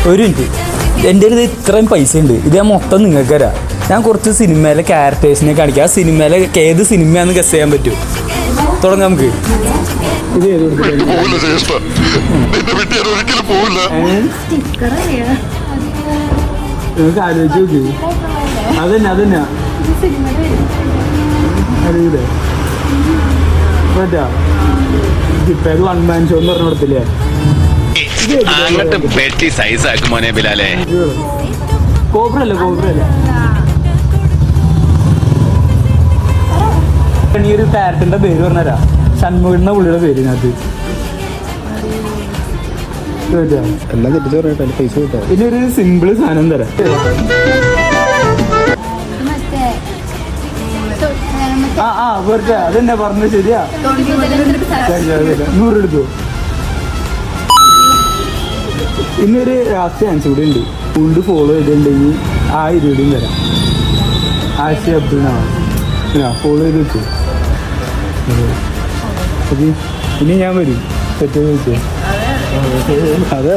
ഒരു മിനിറ്റ്, എൻ്റെ ഇത് ഇത്രയും പൈസ ഉണ്ട്, ഇത് ഞാൻ മൊത്തം നിങ്ങൾക്ക് തരാം. ഞാൻ കുറച്ച് സിനിമയിലെ ക്യാരക്ടേഴ്സിനെ കാണിക്കാം. ആ സിനിമയിലെ ഏത് സിനിമയാണെന്ന് ഗസ് ചെയ്യാൻ പറ്റും. തുടങ്ങാം നമുക്ക്. ഇത് ഏത് നിങ്ങൾക്ക് ആലോചിച്ച് നോക്കി. അതന്നെ അറിയൂലേ? പറ്റാ ഇപ്പം വൺ മാൻ ഷോ എന്ന് പറഞ്ഞ കൊടുത്തില്ലേ? അങ്ങോട്ട് പെട്ടി സൈസ് ആക്കും മോനെ ബിലാലെ. കോബ്രല്ലേ ഈ ഒരു ക്യാരക്ടറിന്റെ പേര് പറഞ്ഞാ ഷൺമുഖിന്റെ പുള്ളിയുടെ പേര് ഇതിനകത്ത്. എല്ലാം തെറ്റിച്ച് പറയട്ടെ, പൈസ കിട്ടാം. ഇനി ഒരു സിമ്പിള് സാധനം തരാം. വെറുതെ അതെന്നെ പറഞ്ഞത് ശരിയാ. 100 എടുത്തു. ഇന്നൊരു ലാസ്റ്റ് ചാൻസ് കൂടി ഉണ്ട്. ഫുള്ള് ഫോളോ ചെയ്തിട്ടുണ്ടെങ്കിൽ ആ 20 തരാം. ആശി അബ്ദുൾ ഫോളോ ചെയ്ത് വെച്ചു. ഇനി ഞാൻ വരും. തെറ്റ് വെച്ചു. അതെ